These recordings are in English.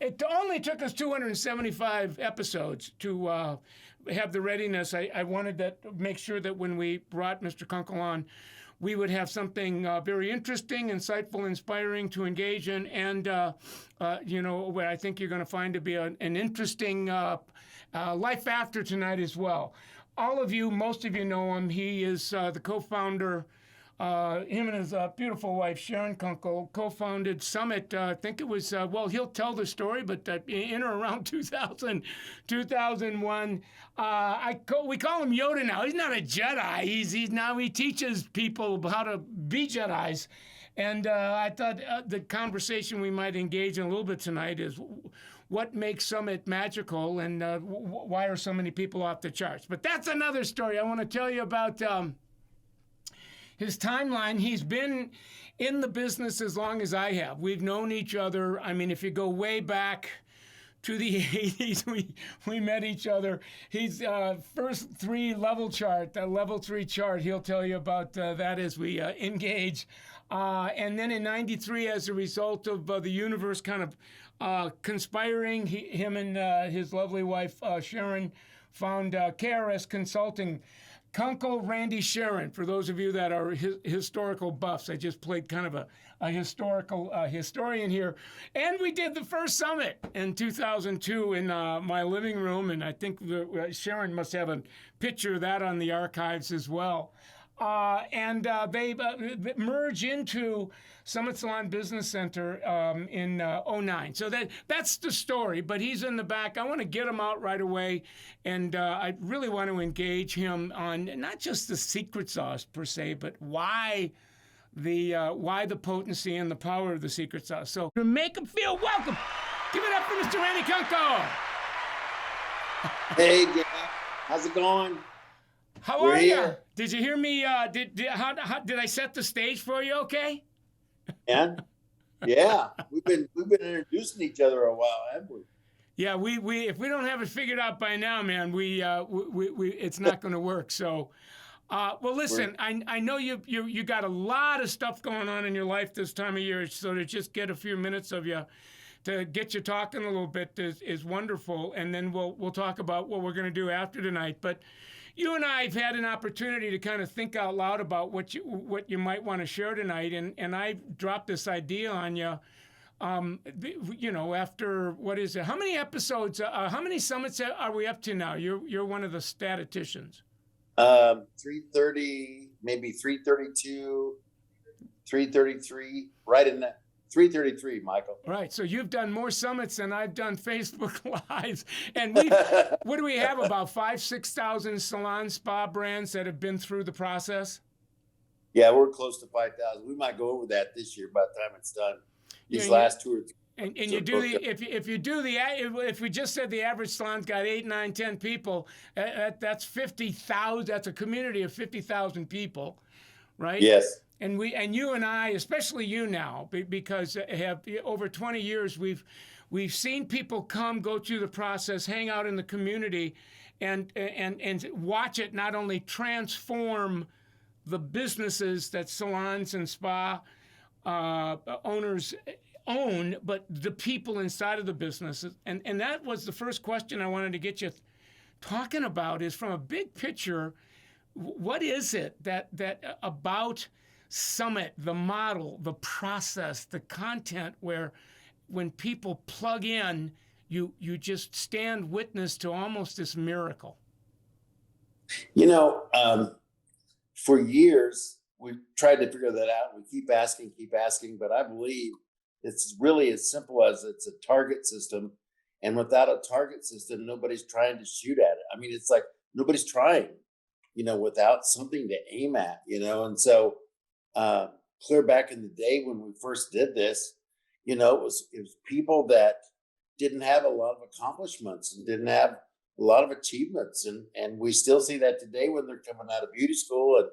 It only took us 275 episodes to have the readiness. I wanted to make sure that when we brought Mr. Kunkel on, we would have something very interesting, insightful, inspiring to engage in, and what I think you're going to find to be an interesting life after tonight as well. All of you, most of you know him. He is the co-founder. Him and his beautiful wife, Sharon Kunkel, co-founded Summit. I think it was, he'll tell the story, but in or around 2000, 2001. We call him Yoda now. He's not a Jedi. He teaches people how to be Jedis. And I thought the conversation we might engage in a little bit tonight is what makes Summit magical, and why are so many people off the charts. But that's another story. I want to tell you about his timeline. He's been in the business as long as I have. We've known each other. I mean, if you go way back to the 80s, we met each other. He's first level 3 chart. He'll tell you about that as we engage. And then in 93, as a result of the universe kind of conspiring, him and his lovely wife, Sharon, found KRS Consulting. Kunkel, Randy Sharon, for those of you that are historical buffs. I just played kind of a historical historian here. And we did the first summit in 2002 in my living room, and I think Sharon must have a picture of that on the archives as well. They merge into Summit Salon Business Center in 09. So that's the story, but he's in the back. I want to get him out right away, and I really want to engage him on not just the secret sauce per se, but why the potency and the power of the secret sauce. So to make him feel welcome, give it up for Mr. Randy Kunkel. Hey, yeah. How's it going? How are you? Did you hear me? Did I set the stage for you? Okay. And yeah, we've been introducing each other a while, haven't we? Yeah, we if we don't have it figured out by now, man, we it's not going to work. So, well, listen, I know you got a lot of stuff going on in your life this time of year, so to just get a few minutes of you to get you talking a little bit is wonderful, and then we'll talk about what we're going to do after tonight, but. You and I have had an opportunity to kind of think out loud about what you might want to share tonight, and I dropped this idea on you. After what is it? How many episodes? How many summits are we up to now? You're one of the statisticians. 330, maybe 332, 333, right in that. 333, Michael. Right. So you've done more summits than I've done Facebook Lives. And what do we have, about 6,000 salon spa brands that have been through the process? Yeah, we're close to 5,000. We might go over that this year by the time it's done. These last 2 or 3. And you do if we just said the average salon's got 8, 9, 10 people, that's 50,000. That's a community of 50,000 people, right? Yes. And you and I, especially you now, because have over 20 years, we've seen people go through the process, hang out in the community, and watch it not only transform the businesses that salons and spa owners own, but the people inside of the businesses. And that was the first question I wanted to get you talking about, is from a big picture, what is it that about Summit, the model, the process, the content, where when people plug in, you just stand witness to almost this miracle? For years, we've tried to figure that out. We keep asking, but I believe it's really as simple as it's a target system. And without a target system, nobody's trying to shoot at it. I mean, it's like nobody's trying, without something to aim at, and so clear back in the day when we first did this, it was people that didn't have a lot of accomplishments and didn't have a lot of achievements. And we still see that today when they're coming out of beauty school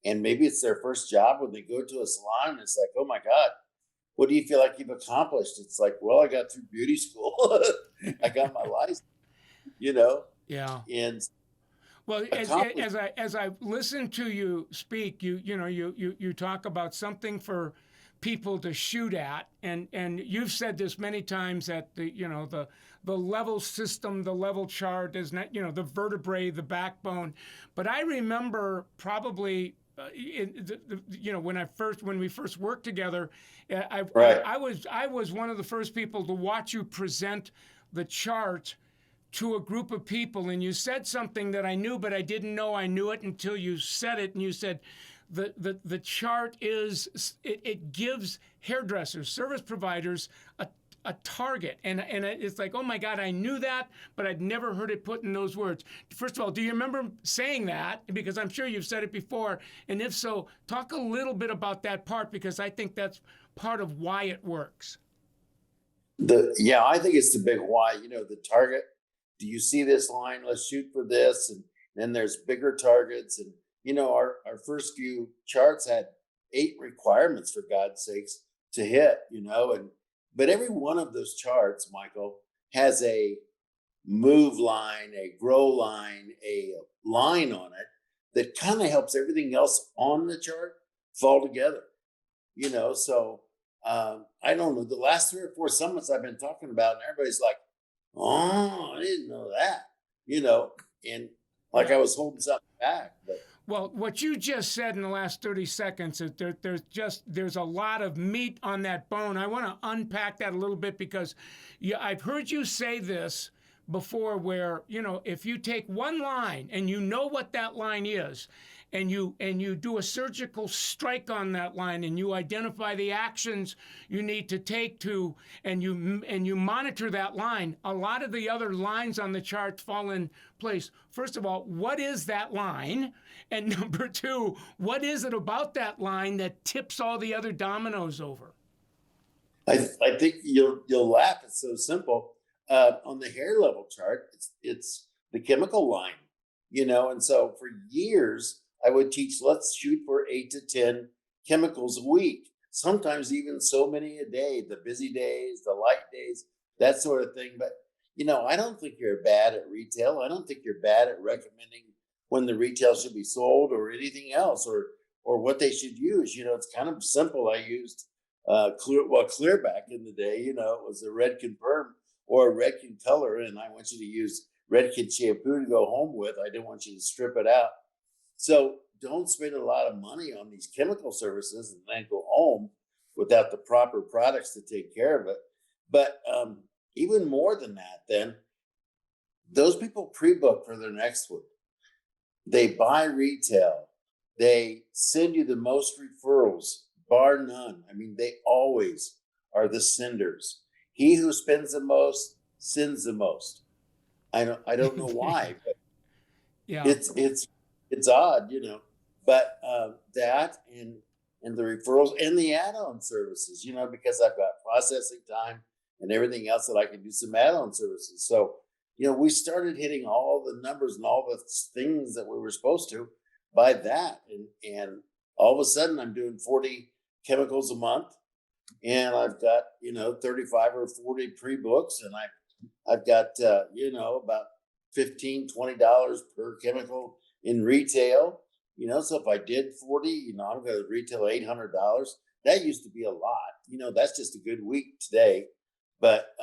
and maybe it's their first job when they go to a salon and it's like, oh my God, what do you feel like you've accomplished? It's like, well, I got through beauty school. I got my license, Yeah. And well, as I listen to you speak, you talk about something for people to shoot at, and you've said this many times, that the level system, the level chart is not, the vertebrae, the backbone. But I remember probably when we first worked together, Right. I was one of the first people to watch you present the chart to a group of people, and you said something that I knew, but I didn't know I knew it until you said it. And you said the chart it gives hairdressers, service providers, a target, and it's like, oh my God, I knew that, but I'd never heard it put in those words. First of all, do you remember saying that? Because I'm sure you've said it before, and if so, talk a little bit about that part, because I think that's part of why it works. I think it's the big why. The target. Do you see this line? Let's shoot for this, and then there's bigger targets, and our first few charts had 8 requirements, for God's sakes, to hit. But every one of those charts, Michael, has a move line, a grow line, a line on it that kind of helps everything else on the chart fall together. So I don't know. The last 3 or 4 summits I've been talking about, and everybody's like, "Oh, I didn't know that," and like I was holding something back. But well, what you just said in the last 30 seconds is there's a lot of meat on that bone. I want to unpack that a little bit, because I've heard you say this before, where if you take one line and you know what that line is, and you do a surgical strike on that line, and you identify the actions you need to take and you monitor that line, a lot of the other lines on the chart fall in place. First of all, what is that line? And number 2, what is it about that line that tips all the other dominoes over? I think you'll laugh. It's so simple. On the hair level chart, it's the chemical line, and so for years I would teach, let's shoot for 8 to 10 chemicals a week, sometimes even so many a day, the busy days, the light days, that sort of thing. But I don't think you're bad at retail. I don't think you're bad at recommending when the retail should be sold, or anything else, or what they should use. It's kind of simple. I used clear back in the day. It was a Redken Perm or a Redken Color, and I want you to use Redken shampoo to go home with. I didn't want you to strip it out. So don't spend a lot of money on these chemical services and then go home without the proper products to take care of it. But even more than that, then those people pre-book for their next one. They buy retail. They send you the most referrals, bar none. I mean, they always are the senders. He who spends the most sends the most. I don't know why, but Yeah, it's odd, But that and the referrals and the add-on services, because I've got processing time and everything else that I can do some add-on services. So we started hitting all the numbers and all the things that we were supposed to by that. And all of a sudden I'm doing 40 chemicals a month, and I've got, 35 or 40 pre-books, and I've got, about $15, $20 per chemical in retail. So if I did 40, I'm going to retail $800. That used to be a lot. That's just a good week today. But,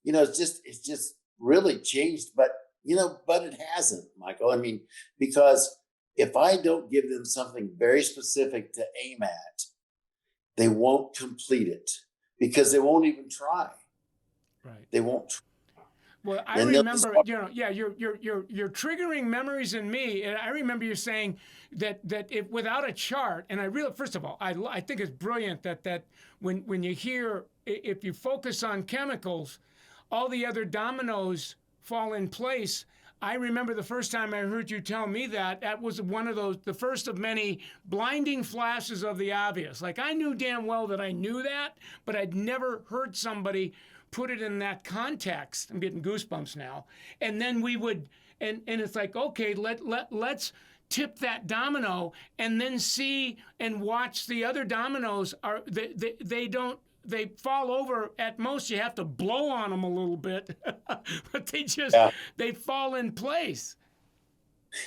it's just really changed. But it hasn't, Michael. I mean, because if I don't give them something very specific to aim at, they won't complete it, because they won't even try. right. They won't try. Well, I remember, you're triggering memories in me. And I remember you saying that if without a chart, and first of all, I think it's brilliant that when you hear, if you focus on chemicals, all the other dominoes fall in place. I remember the first time I heard you tell me that was one of the first of many blinding flashes of the obvious. Like, I knew damn well that I knew that, but I'd never heard somebody put it in that context. I'm getting goosebumps now. And then we would, and it's like, okay, let's tip that domino, and then see and watch the other dominoes. They fall over. At most, you have to blow on them a little bit, but they fall in place.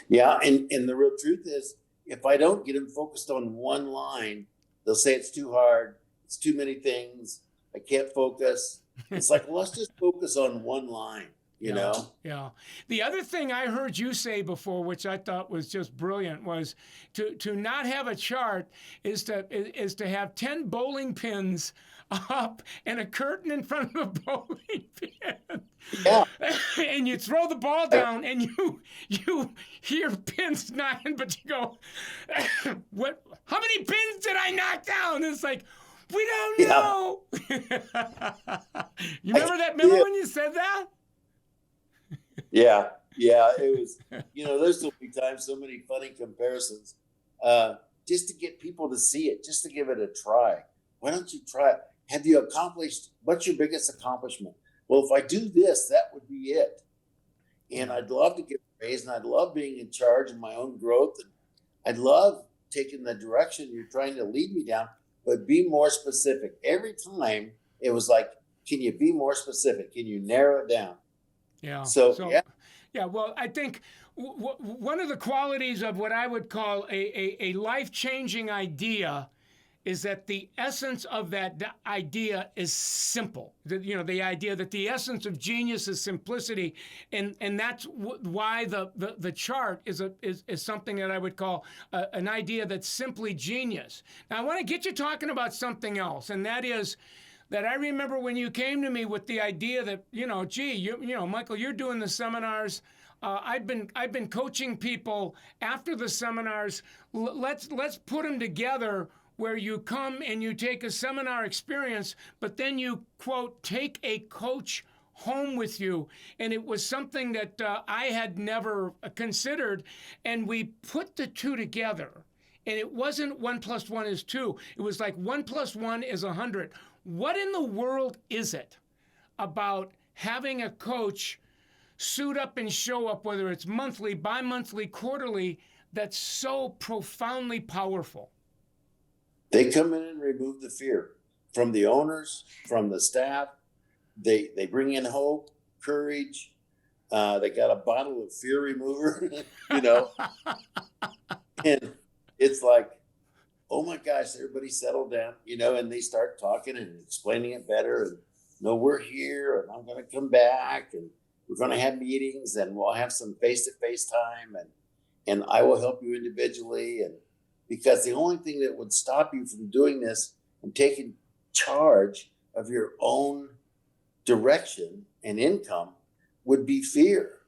Yeah, and the real truth is, if I don't get them focused on one line, they'll say it's too hard, it's too many things, I can't focus. It's like, well, let's just focus on one line, you know? Yeah. The other thing I heard you say before, which I thought was just brilliant, was to not have a chart is to have 10 bowling pins up and a curtain in front of a bowling pin. Yeah. And you throw the ball down and you hear pins knocking, but you go, what? How many pins did I knock down? And it's like, we don't know. You remember when you said that? Yeah, it was, there's so many times, so many funny comparisons, just to get people to see it, just to give it a try. Why don't you try it? Have you accomplished, what's your biggest accomplishment? Well, if I do this, that would be it. And I'd love to get raised, and I'd love being in charge of my own growth. And I'd love taking the direction you're trying to lead me down, but be more specific. Every time it was like, can you be more specific? Can you narrow it down? Yeah. Yeah. Well, I think one of the qualities of what I would call a life-changing idea is that the essence of that idea is simple. The idea that the essence of genius is simplicity, and that's why the chart is something that I would call an idea that's simply genius. Now, I want to get you talking about something else, and that is that I remember when you came to me with the idea that, Michael, you're doing the seminars. I've been coaching people after the seminars. Let's put them together where you come and you take a seminar experience, but then you, quote, take a coach home with you. And it was something that I had never considered. And we put the two together. And it wasn't 1 + 1 is 2. It was like 1 + 1 is 100. What in the world is it about having a coach suit up and show up, whether it's monthly, bi-monthly, quarterly, that's so profoundly powerful? They come in and remove the fear from the owners, from the staff. They bring in hope, courage. They got a bottle of fear remover, and it's like, oh my gosh, everybody settle down, and they start talking and explaining it better. And no, we're here, and I'm going to come back, and we're going to have meetings, and we'll have some face-to-face time, and I will help you individually. And because the only thing that would stop you from doing this and taking charge of your own direction and income would be fear.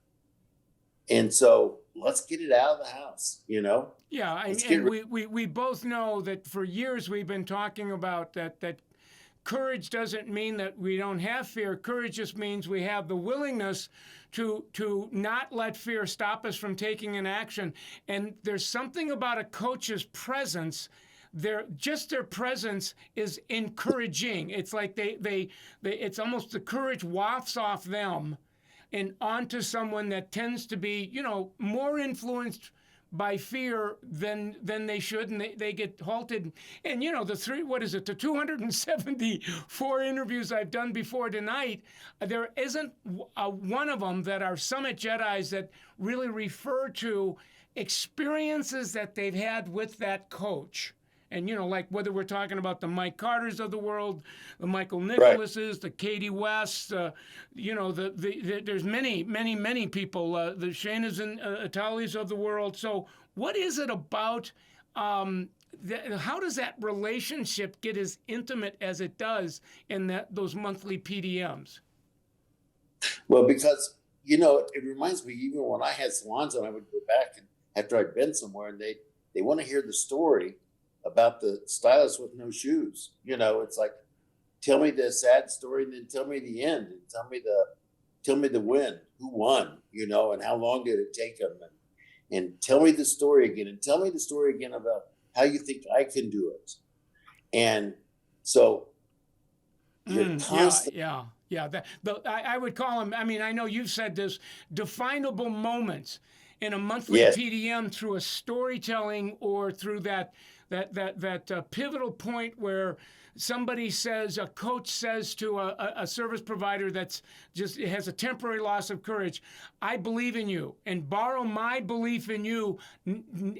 And so let's get it out of the house, Yeah, and we both know that for years we've been talking about that courage doesn't mean that we don't have fear. Courage just means we have the willingness to not let fear stop us from taking an action. And there's something about a coach's presence. Their presence is encouraging. It's like it's almost the courage wafts off them and onto someone that tends to be, more influenced by fear than they should, and they get halted. And the 274 interviews I've done before tonight, there isn't one of them that are Summit Jedis that really refer to experiences that they've had with that coach. And, like whether we're talking about the Mike Carters of the world, the Michael Nicholases, the Katie Wests, there's many, many, many people, the Shaynas and Atalis of the world. So what is it about, how does that relationship get as intimate as it does in those monthly PDMs? Well, because, it reminds me, even when I had salons and I would go back and after I'd been somewhere and they want to hear the story about the stylist with no shoes. It's like, tell me the sad story and then tell me the end and tell me the win, who won, and how long did it take them, and tell me the story again, and tell me the story again about how you think I can do it. And so you're constantly. Yeah. I would call them, I know you've said this, definable moments in a monthly PDM through a storytelling or through that pivotal point where somebody says, a coach says to a service provider that's just has a temporary loss of courage, I believe in you, and borrow my belief in you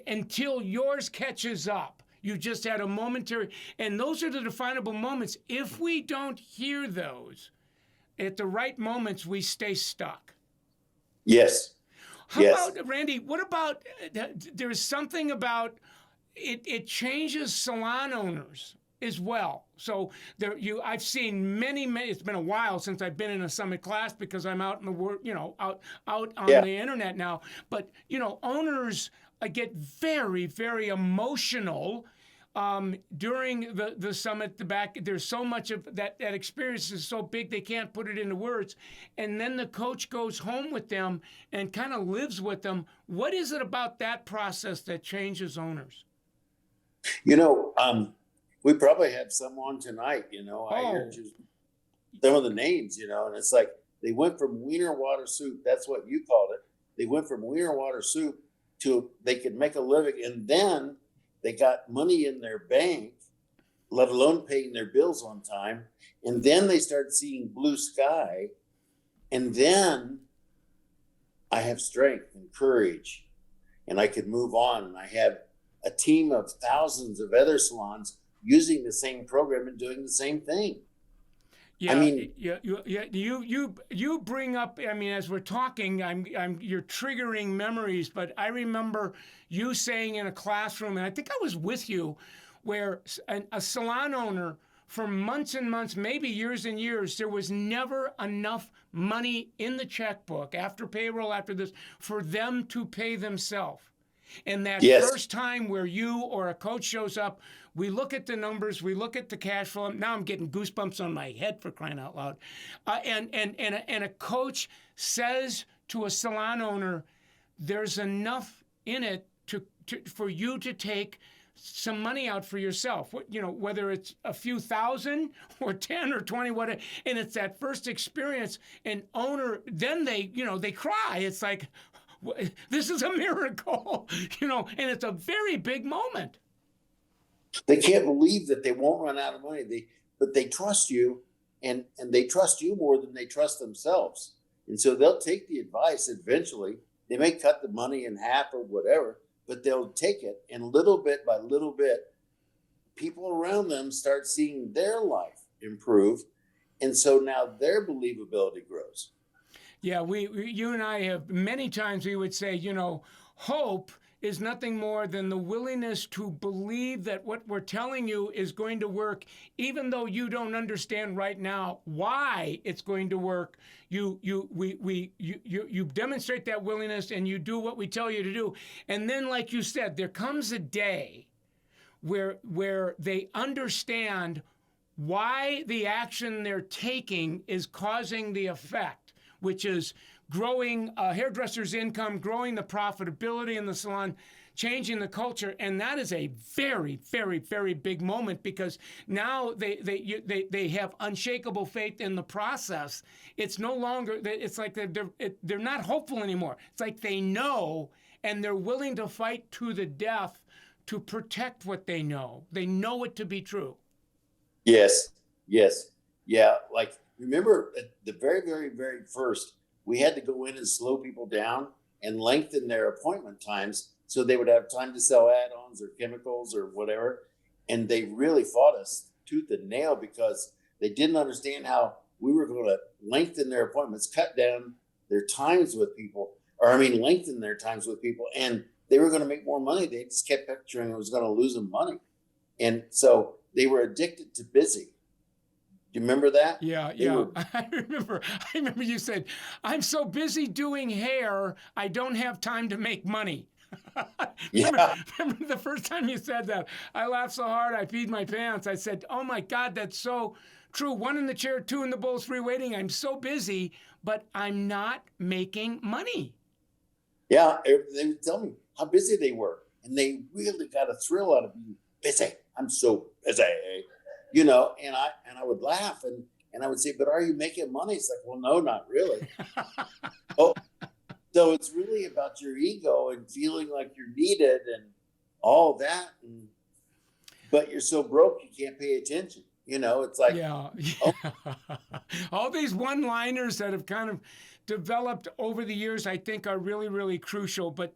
until yours catches up. You just had a momentary, and those are the definable moments. If we don't hear those at the right moments, we stay stuck. Yes. How Yes. about, Randy, what about, there's something about, it changes salon owners as well. So I've seen many. It's been a while since I've been in a summit class because I'm out in the world, out on Yeah. the internet now. But owners get very, very emotional during the summit. There's so much of that experience is so big they can't put it into words. And then the coach goes home with them and kind of lives with them. What is it about that process that changes owners? We probably have some on tonight, I heard you, some of the names, and it's like they went from wiener water soup. That's what you called it. They went from wiener water soup to they could make a living, and then they got money in their bank, let alone paying their bills on time. And then they started seeing blue sky. And then I have strength and courage, and I could move on. And I have a team of thousands of other salons using the same program and doing the same thing. Yeah, you bring up. I mean, as we're talking, you're triggering memories. But I remember you saying in a classroom, and I think I was with you, where a salon owner for months and months, maybe years and years, there was never enough money in the checkbook after payroll, after this, for them to pay themselves. And that first time where you or a coach shows up, we look at the numbers, we look at the cash flow. Now I'm getting goosebumps on my head, for crying out loud. And a coach says to a salon owner, there's enough in it for you to take some money out for yourself. Whether it's a few thousand or 10 or 20, whatever. And it's that first experience. And owner, then they cry. It's like, this is a miracle, and it's a very big moment. They can't believe that they won't run out of money. But they trust you, and they trust you more than they trust themselves. And so they'll take the advice eventually. They may cut the money in half or whatever, but they'll take it. And little bit by little bit, people around them start seeing their life improve. And so now their believability grows. Yeah, you and I have many times we would say, hope is nothing more than the willingness to believe that what we're telling you is going to work, even though you don't understand right now why it's going to work. You demonstrate that willingness and you do what we tell you to do. And then, like you said, there comes a day where they understand why the action they're taking is causing the effect, which is growing a hairdresser's income, growing the profitability in the salon, changing the culture. And that is a very, very, very big moment because now they have unshakable faith in the process. It's no longer, it's like they're not hopeful anymore. It's like they know, and they're willing to fight to the death to protect what they know. They know it to be true. Yes. Yeah. Like, remember at the very, very, very first, we had to go in and slow people down and lengthen their appointment times so they would have time to sell add-ons or chemicals or whatever. And they really fought us tooth and nail because they didn't understand how we were going to lengthen their appointments, cut down their times with people, lengthen their times with people. And they were going to make more money. They just kept picturing it was going to lose them money. And so they were addicted to busy. Do you remember that? Yeah. I remember you said, I'm so busy doing hair, I don't have time to make money. Remember the first time you said that? I laughed so hard, I peed my pants. I said, oh my God, that's so true. 1 in the chair, 2 in the bowls, 3 waiting. I'm so busy, but I'm not making money. Yeah, they would tell me how busy they were. And they really got a thrill out of being busy. I'm so busy. And I would laugh and I would say, but are you making money? It's like, well, no, not really. So it's really about your ego and feeling like you're needed and all that. But you're so broke, you can't pay attention. It's like, all these one-liners that have kind of developed over the years, I think are really, really crucial. But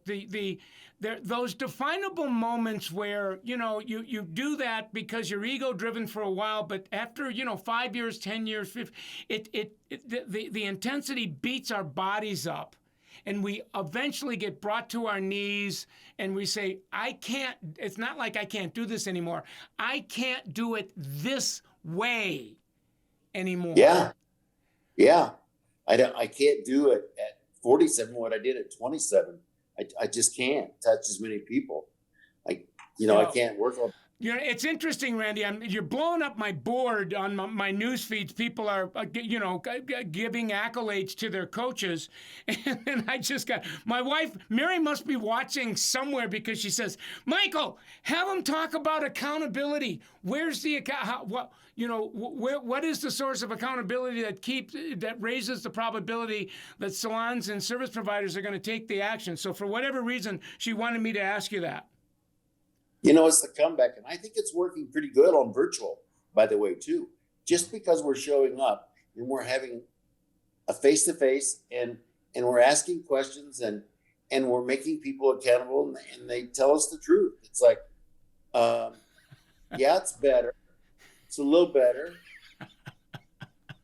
those definable moments where, you do that because you're ego driven for a while, but after, 5 years, 10 years, 15, the intensity beats our bodies up. And we eventually get brought to our knees and we say, it's not like I can't do this anymore. I can't do it this way anymore. Yeah. Yeah. I can't do it at 47 what I did at 27. I just can't touch as many people. I can't work on. It's interesting, Randy. You're blowing up my board on my news feeds. People are, giving accolades to their coaches. And I just got, my wife, Mary, must be watching somewhere because she says, Michael, have them talk about accountability. Where's the what is the source of accountability that raises the probability that salons and service providers are going to take the action? So for whatever reason, she wanted me to ask you that. It's the comeback. And I think it's working pretty good on virtual, by the way, too. Just because we're showing up and we're having a face-to-face and we're asking questions and we're making people accountable and they tell us the truth. It's like, yeah, it's better. It's a little better.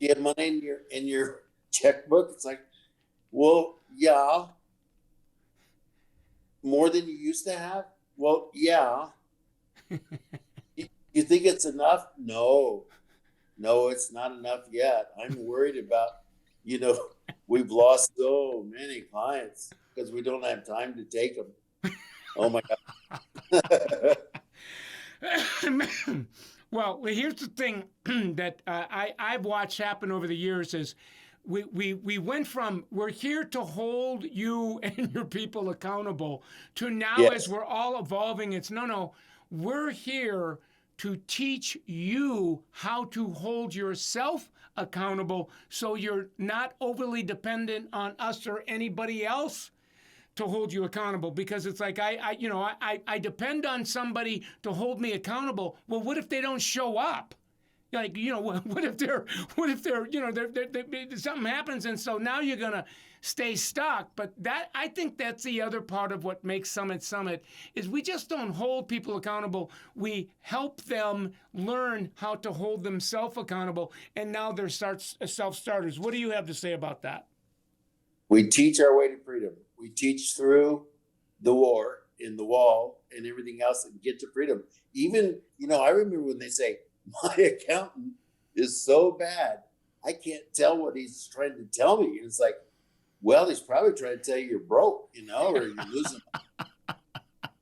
You have money in your checkbook. It's like, well, yeah. More than you used to have? Well, yeah. You think it's enough? No, it's not enough yet. I'm worried about, we've lost so many clients because we don't have time to take them. Oh my God. Well, here's the thing that I've watched happen over the years is we went from we're here to hold you and your people accountable to now, Yes. As we're all evolving, it's no, we're here to teach you how to hold yourself accountable so you're not overly dependent on us or anybody else to hold you accountable, because it's like I depend on somebody to hold me accountable. Well, what if they don't show up? Like, what if they're something happens, and so now you're gonna stay stuck. But I think that's the other part of what makes Summit is we just don't hold people accountable. We help them learn how to hold themselves accountable, and now they're self-starters. What do you have to say about that? We teach our way to freedom. We teach through the war in the wall and everything else and get to freedom. Even, I remember when they say, my accountant is so bad, I can't tell what he's trying to tell me. And it's like, well, he's probably trying to tell you you're broke, or you're losing.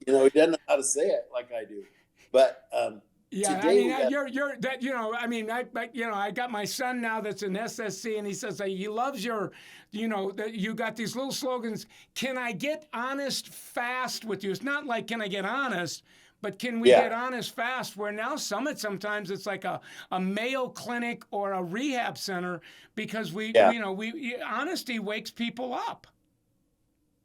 He doesn't know how to say it like I do. But yeah, today you're that. I got my son now that's an SSC, and he says he loves your, that you got these little slogans. Can I get honest fast with you? It's not like can I get honest, but can we get honest fast? Where now sometimes it's like a Mayo Clinic or a rehab center because honesty wakes people up.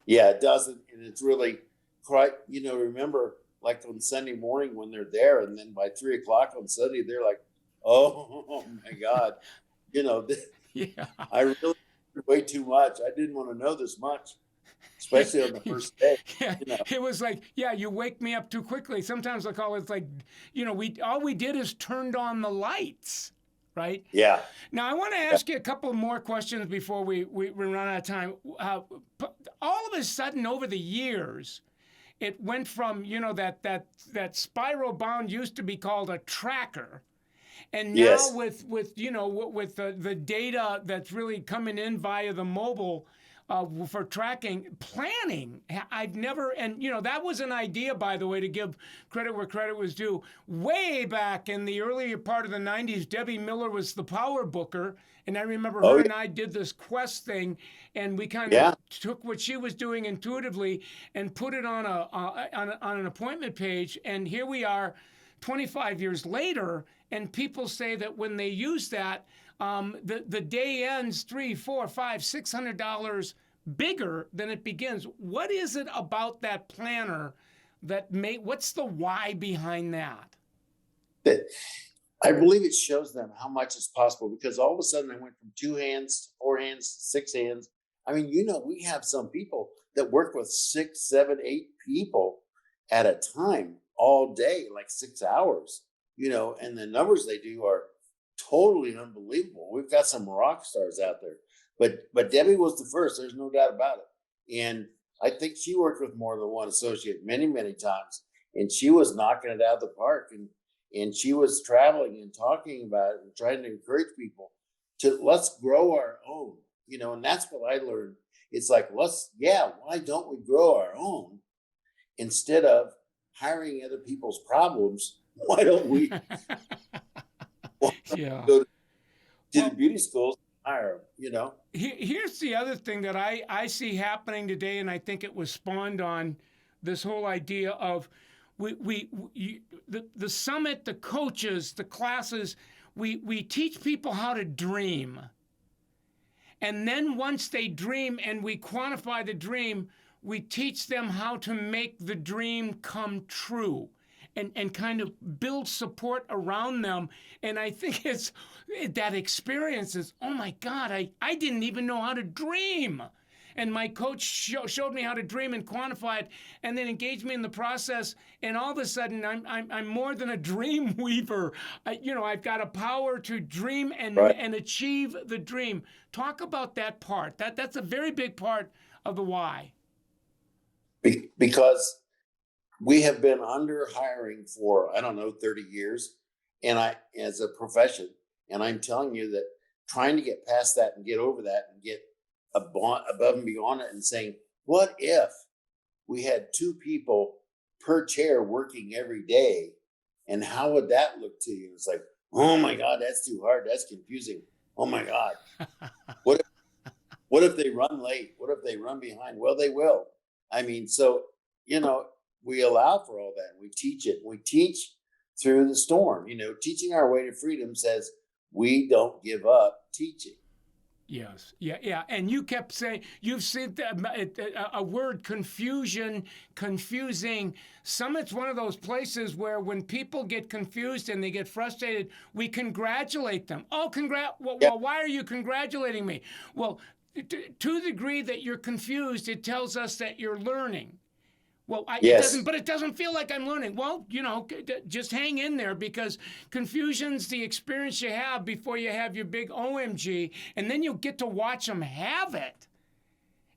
Yeah, it doesn't, and it's really quite. Remember, like on Sunday morning when they're there, and then by 3:00 on Sunday they're like, "Oh my God, Yeah. I really way too much. I didn't want to know this much." Especially on the first day. Yeah, it was like, you wake me up too quickly. Sometimes I call it like, all we did is turned on the lights, right? Yeah. Now I want to ask you a couple more questions before we run out of time. All of a sudden, over the years, it went from that spiral bound used to be called a tracker. And now with the data that's really coming in via the mobile for tracking, planning, I've never, and that was an idea, by the way, to give credit where credit was due. Way back in the earlier part of the 90s, Debbie Miller was the power booker. And I remember her and I did this quest thing, and we kind of took what she was doing intuitively and put it on an appointment page. And here we are 25 years later, and people say that when they use that, the day ends $300, $400, $500, $600 bigger than it begins. What is it about that planner what's the why behind that? I believe it shows them how much is possible, because all of a sudden I went from 2 hands to 4 hands to 6 hands. I mean, we have some people that work with 6, 7, 8 people at a time all day, like 6 hours, and the numbers they do are totally unbelievable. We've got some rock stars out there, but Debbie was the first. There's no doubt about it. And I think she worked with more than one associate many, many times, and she was knocking it out of the park. And she was traveling and talking about it and trying to encourage people to let's grow our own, and that's what I learned. It's like, why don't we grow our own instead of hiring other people's problems? Why don't we go to the beauty schools and hire them, Here's the other thing that I see happening today, and I think it was spawned on this whole idea of the summit, the coaches, the classes, we teach people how to dream. And then once they dream and we quantify the dream, we teach them how to make the dream come true and kind of build support around them. And I think it's that experience is, oh my God, I didn't even know how to dream. And my coach showed me how to dream and quantify it, and then engaged me in the process. And all of a sudden, I'm more than a dream weaver. I've got a power to dream and achieve the dream. Talk about that part. That's a very big part of the why. Because we have been under hiring for 30 years, and as a profession, and I'm telling you that trying to get past that and get over that and get above and beyond it and saying, what if we had 2 people per chair working every day, and how would that look to you? It's like, oh my God, that's too hard. That's confusing. Oh my God. What if they run late? What if they run behind? Well, they will. I mean, so, we allow for all that. We teach it. We teach through the storm. Teaching our way to freedom says we don't give up teaching. Yes. Yeah. And you kept saying, you've said a word, confusion, confusing. Summit's one of those places where when people get confused and they get frustrated, we congratulate them. Oh, well, why are you congratulating me? Well, to the degree that you're confused, it tells us that you're learning. Well, it doesn't feel like I'm learning. Well, just hang in there, because confusion's the experience you have before you have your big OMG, and then you'll get to watch them have it.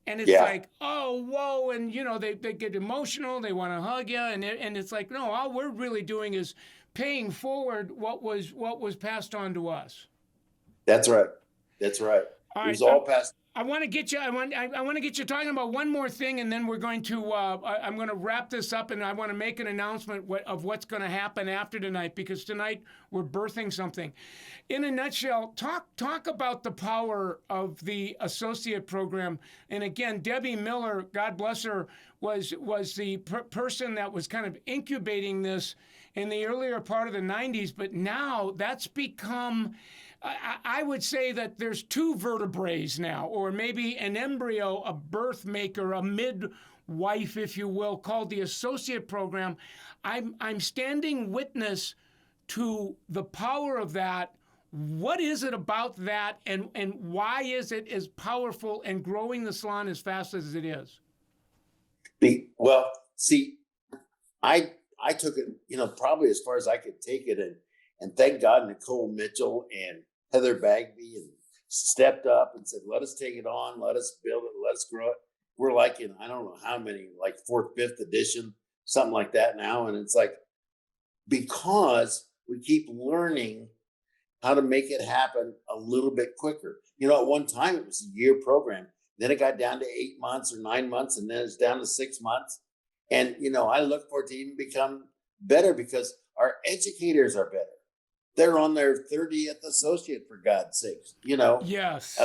And it's like, oh, whoa, and they get emotional, they want to hug you, and it's like, no, all we're really doing is paying forward what was passed on to us. That's right. It was all passed. I want to get you. I want to get you talking about one more thing, and then we're going to. I'm going to wrap this up, and I want to make an announcement of what's going to happen after tonight, because tonight we're birthing something. In a nutshell, talk about the power of the associate program. And again, Debbie Miller, God bless her, was the person that was kind of incubating this in the earlier part of the 90s, but now that's become. I would say that there's 2 vertebrae now, or maybe an embryo, a birth maker, a midwife, if you will, called the associate program. I'm standing witness to the power of that. What is it about that, and why is it as powerful and growing the salon as fast as it is? Well, see, I took it, probably as far as I could take it, and thank God Nicole Mitchell and Heather Bagby and stepped up and said, let us take it on, let us build it, let us grow it. We're like in, I don't know how many, like 4th, 5th edition, something like that now. And it's like, because we keep learning how to make it happen a little bit quicker. At one time it was a year program. Then it got down to 8 months or 9 months, and then it's down to 6 months. And, I look for it to even become better, because our educators are better. They're on their 30th associate, for God's sakes, Yes.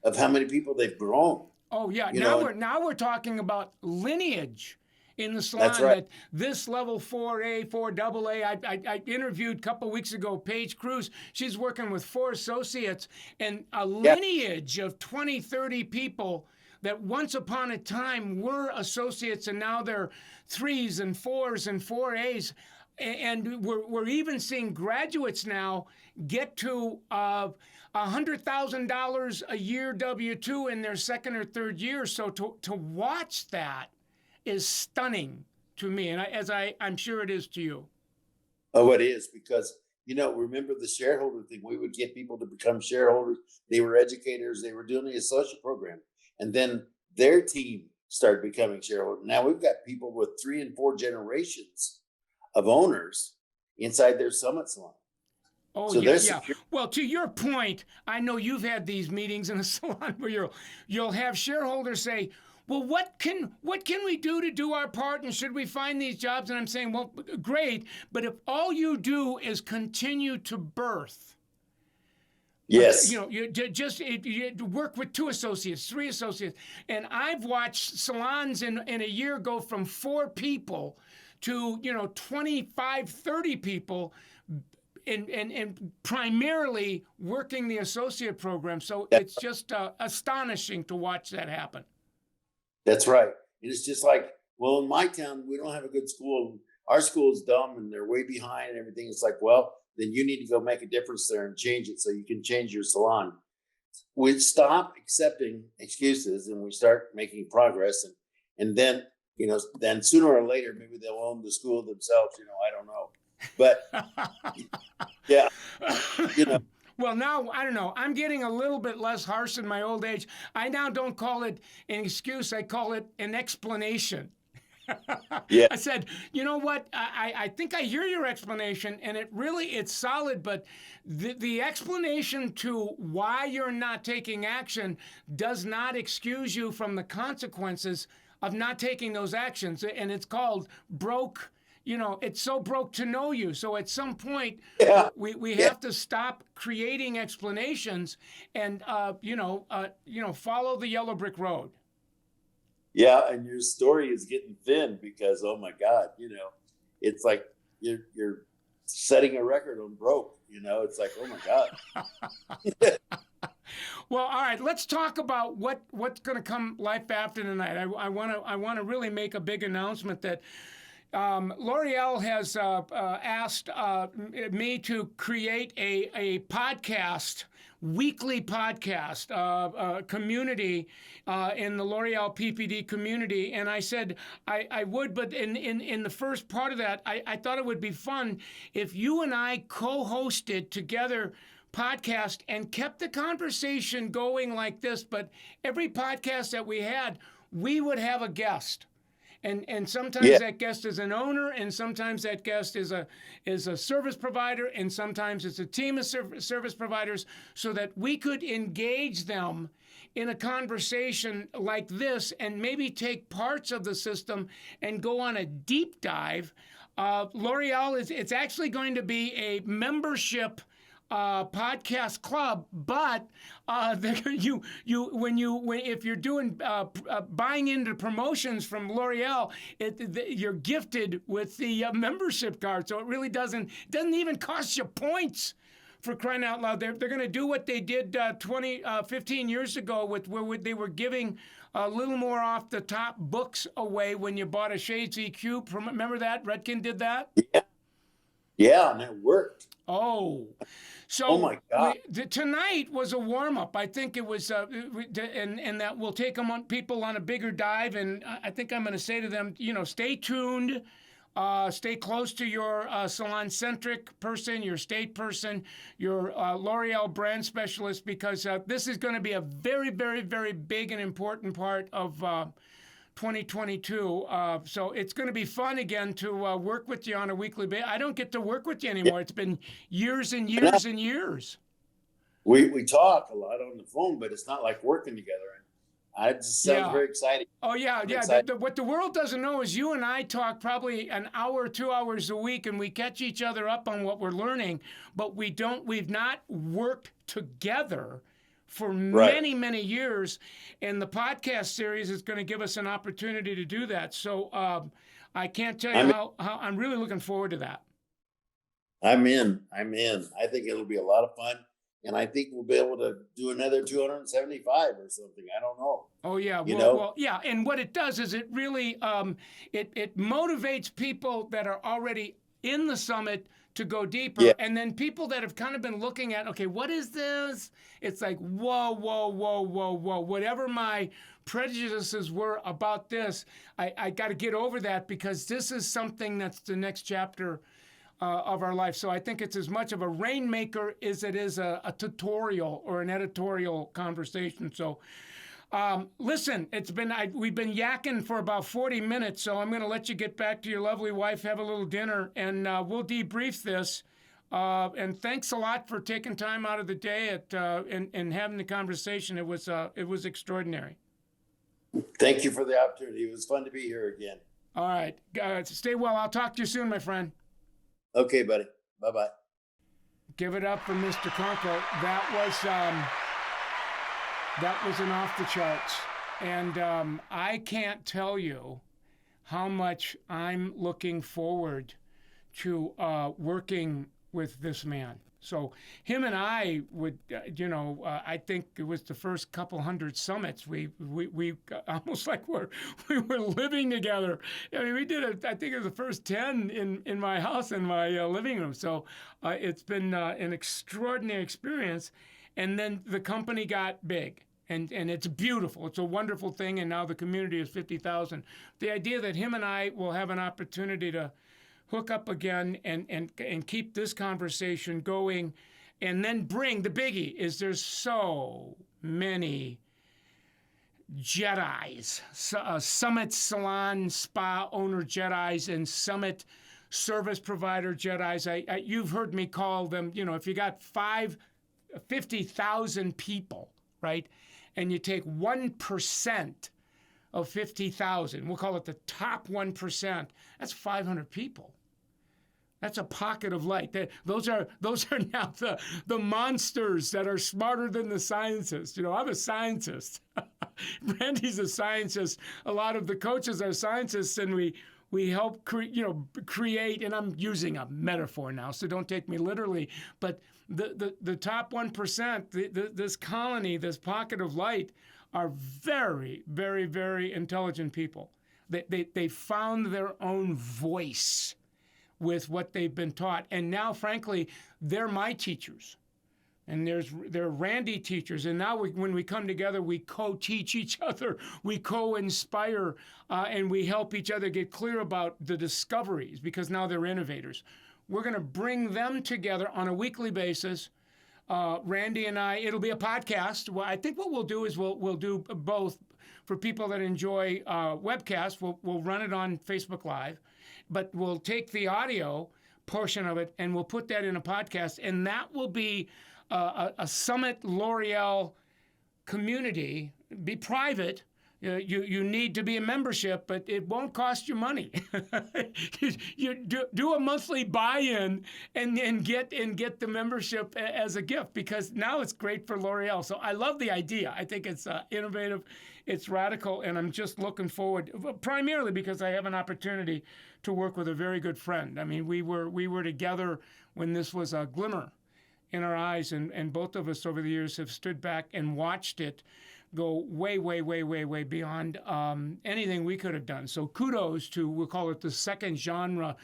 Of how many people they've grown. Oh yeah. Now we're talking about lineage in the salon. That's right. That this level 4A, 4AA. I interviewed a couple of weeks ago Paige Cruz. She's working with 4 associates, and a lineage of 20, 30 people that once upon a time were associates, and now they're 3s and 4s and 4As. and we're even seeing graduates now get to $100,000 a year W-2 in their second or third year. So to watch that is stunning to me, and I'm sure it is to you. Oh, it is, because, remember the shareholder thing. We would get people to become shareholders. They were educators. They were doing the associate program. And then their team started becoming shareholders. Now we've got people with 3 and 4 generations of owners inside their Summit Salon. Oh, so yeah. Well, to your point, I know you've had these meetings in the salon where you'll have shareholders say, well, what can we do our part, and should we find these jobs? And I'm saying, well, great, but if all you do is continue to birth, yes, you work with 2 associates, 3 associates, and I've watched salons in a year go from 4 people to 25, 30 people, and primarily working the associate program. So it's just astonishing to watch that happen. That's right. And it's just like, well, in my town, we don't have a good school. Our school is dumb and they're way behind and everything. It's like, well, then you need to go make a difference there and change it so you can change your salon. We stop accepting excuses and we start making progress. And then, then sooner or later, maybe they'll own the school themselves. I don't know. But yeah, Well, now, I don't know. I'm getting a little bit less harsh in my old age. I now don't call it an excuse. I call it an explanation. Yeah. I said, you know what? I think I hear your explanation, and it's solid, but the explanation to why you're not taking action does not excuse you from the consequences of not taking those actions. And it's called broke. It's so broke to know you. So at some point, we have to stop creating explanations and, follow the yellow brick road. Yeah. And your story is getting thin because, oh my God, it's like you're setting a record on broke, it's like, oh my God. Well, all right, let's talk about what's going to come life after tonight. I want to really make a big announcement that L'Oreal has asked me to create a podcast, weekly podcast community in the L'Oreal PPD community. And I said I would, but in the first part of that, I thought it would be fun if you and I co-hosted together podcast and kept the conversation going like this. But every podcast that we had, we would have a guest. And sometimes that guest is an owner, and sometimes that guest is a service provider, and sometimes it's a team of service providers, so that we could engage them in a conversation like this and maybe take parts of the system and go on a deep dive. L'Oreal it's actually going to be a membership podcast club, but if you're doing buying into promotions from L'Oreal, you're gifted with the membership card. So it really doesn't even cost you points. For crying out loud, they're going to do what they did 15 years ago where they were giving a little more off the top books away when you bought a Shades EQ. Remember that? Redken did that? Yeah, and it worked. Oh, so oh my God. Tonight was a warm up. I think it was, and that will take people on a bigger dive. And I think I'm going to say to them, stay tuned, stay close to your salon centric person, your state person, your L'Oreal brand specialist, because this is going to be a very, very, very big and important part of 2022. So it's going to be fun again to work with you on a weekly basis. I don't get to work with you anymore. It's been years and years and years. We talk a lot on the phone, but it's not like working together. It just sounds very exciting. Oh, yeah. What the world doesn't know is you and I talk probably an hour, 2 hours a week, and we catch each other up on what we're learning, but we've not worked together for many, many years, and the podcast series is going to give us an opportunity to do that. So I can't tell you how I'm really looking forward to that. I'm in. I think it'll be a lot of fun, and I think we'll be able to do another 275 or something. I don't know. Oh yeah, well, yeah. And what it does is it really it motivates people that are already in the summit to go deeper. Yeah. And then people that have kind of been looking at, okay, what is this? It's like, whoa, whoa, whoa, whoa, whoa. Whatever my prejudices were about this, I got to get over that, because this is something that's the next chapter of our life. So I think it's as much of a rainmaker as it is a tutorial or an editorial conversation. So listen, we've been yakking for about 40 minutes, so I'm going to let you get back to your lovely wife, have a little dinner, and we'll debrief this. And thanks a lot for taking time out of the day and having the conversation. It was extraordinary. Thank you for the opportunity. It was fun to be here again. All right. Stay well. I'll talk to you soon, my friend. Okay, buddy. Bye-bye. Give it up for Mr. Kunkel. That was an off the charts. And I can't tell you how much I'm looking forward to working with this man. So him and I would, I think it was the first couple hundred summits. We almost like we were living together. I mean, we did I think it was the first 10 in my house, in my living room. So it's been an extraordinary experience. And then the company got big. And it's beautiful. It's a wonderful thing. And now the community is 50,000. The idea that him and I will have an opportunity to hook up again and keep this conversation going, and then bring the biggie is there's so many Jedis, Summit Salon Spa owner Jedis and Summit service provider Jedis. You've heard me call them, if you got 50,000 people, right? And you take 1% of 50,000, we'll call it the top 1%, that's 500 people. That's a pocket of light. Those are now the monsters that are smarter than the scientists. I'm a scientist. Brandy's a scientist. A lot of the coaches are scientists, and we help create. And I'm using a metaphor now, so don't take me literally. But the top 1%, this colony, this pocket of light, are very, very, very intelligent people. They found their own voice with what they've been taught. And now, frankly, they're my teachers. And they're Randy teachers. And now when we come together, we co-teach each other, we co-inspire, and we help each other get clear about the discoveries, because now they're innovators. We're going to bring them together on a weekly basis. Randy and I, it'll be a podcast. Well, I think what we'll do is we'll do both. For people that enjoy webcasts, we'll run it on Facebook Live. But we'll take the audio portion of it and we'll put that in a podcast, and that will be a Summit L'Oreal community. Be private. You need to be a membership, but it won't cost you money. You do a monthly buy-in and get the membership as a gift, because now it's great for L'Oreal. So I love the idea. I think it's innovative, it's radical, and I'm just looking forward, primarily because I have an opportunity to work with a very good friend. I mean, we were together when this was a glimmer in our eyes, and both of us over the years have stood back and watched it go way, way, way, way, way beyond anything we could have done. So kudos to, we'll call it the second genre,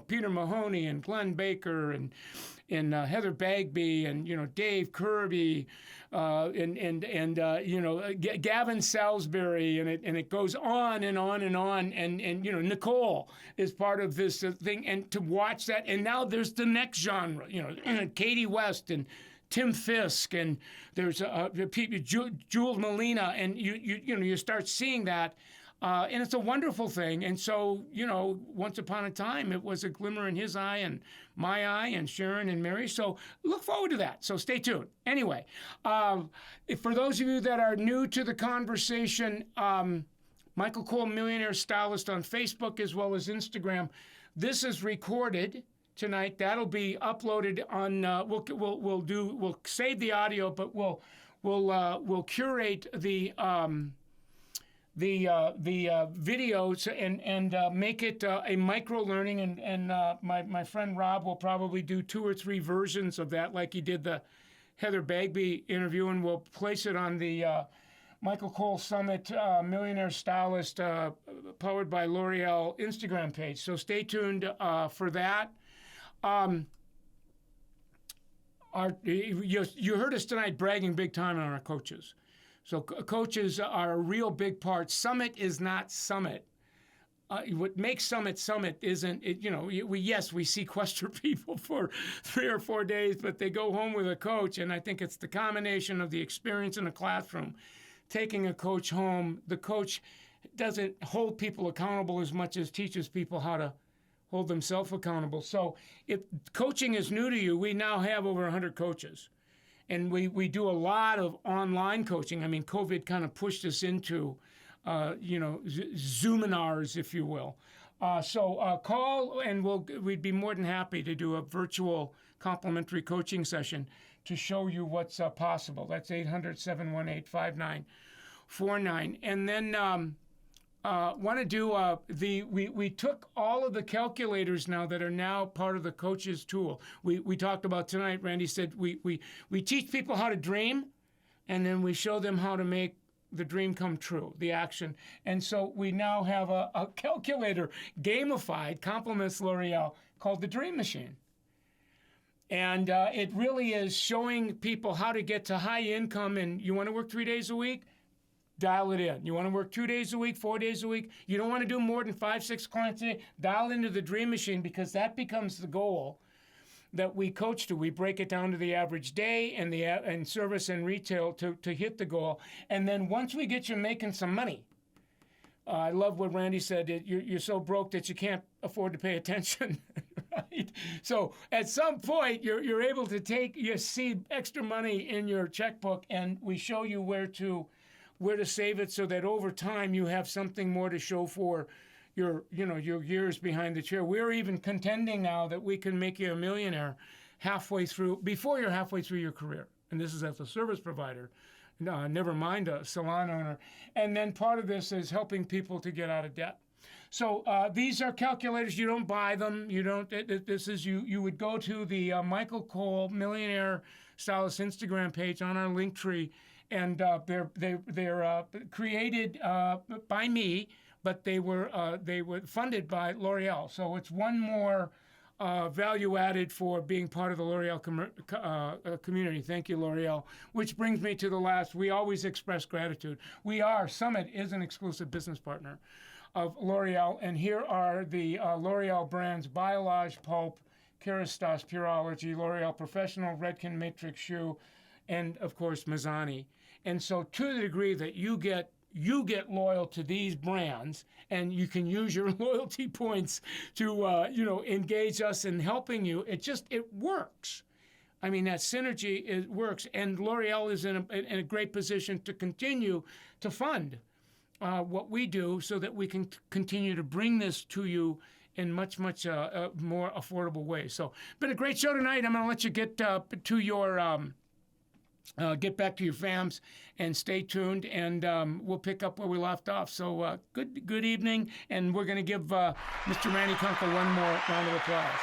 Peter Mahoney and Glenn Baker and Heather Bagby and, Dave Kirby and Gavin Salisbury, and it goes on and on and on. And Nicole is part of this thing, and to watch that. And now there's the next genre, Katie West and Tim Fisk, and there's Jules Molina, and you start seeing that, and it's a wonderful thing. And so, once upon a time, it was a glimmer in his eye and my eye and Sharon and Mary. So look forward to that. So stay tuned. Anyway, for those of you that are new to the conversation, Michael Cole, Millionaire Stylist on Facebook as well as Instagram. This is recorded tonight. That'll be uploaded on. We'll save the audio, but we'll curate the videos and make it a micro learning. And my friend Rob will probably do 2 or 3 versions of that, like he did the Heather Bagby interview, and we'll place it on the Michael Cole Summit Millionaire Stylist powered by L'Oreal Instagram page. So stay tuned for that. You heard us tonight bragging big time on our coaches. So coaches are a real big part. Summit is not Summit. What makes Summit isn't it? We sequester people for 3 or 4 days, but they go home with a coach, and I think it's the combination of the experience in the classroom, taking a coach home. The coach doesn't hold people accountable as much as teaches people how to hold themselves accountable. So if coaching is new to you, we now have over 100 coaches. And we do a lot of online coaching. I mean, COVID kind of pushed us into, Zoominars, if you will. So call, and we'd be more than happy to do a virtual complimentary coaching session to show you what's possible. That's 800-718-5949. And then want to do we took all of the calculators now that are now part of the coach's tool. We talked about tonight. Randy said we teach people how to dream, and then we show them how to make the dream come true, the action. And so we now have a calculator, gamified, compliments L'Oreal, called the Dream Machine. And it really is showing people how to get to high income. And you want to work 3 days a week? Dial it in. You want to work 2 days a week, 4 days a week? You don't want to do more than 5, 6 clients a day? Dial into the Dream Machine, because that becomes the goal that we coach to. We break it down to the average day and service and retail to hit the goal. And then once we get you making some money, I love what Randy said. You're so broke that you can't afford to pay attention, right? So at some point, you're able to you see extra money in your checkbook, and we show you where to save it, so that over time you have something more to show for your years behind the chair. We're even contending now that we can make you a millionaire before you're halfway through your career. And this is as a service provider, never mind a salon owner. And then part of this is helping people to get out of debt. So these are calculators. You don't buy them. You don't. You would go to the Michael Cole Millionaire Stylist Instagram page on our link tree, and they're created by me, but they were funded by L'Oreal. So it's one more value added for being part of the L'Oreal community. Thank you, L'Oreal. Which brings me to the last. We always express gratitude. Summit is an exclusive business partner of L'Oreal, and here are the L'Oreal brands: Biolage, Pulp, Kerastase, Pureology, L'Oreal Professional, Redken Matrix Shoe, and of course Mazzani. And so to the degree that you get loyal to these brands, and you can use your loyalty points to engage us in helping you, it works. I mean, that synergy works, and L'Oreal is in a great position to continue to fund what we do, so that we can continue to bring this to you in much more affordable ways. So, been a great show tonight. I'm going to let you get to your. Get back to your fams and stay tuned, and we'll pick up where we left off. So good evening, and we're going to give Mr. Randy Kunkel one more round of applause.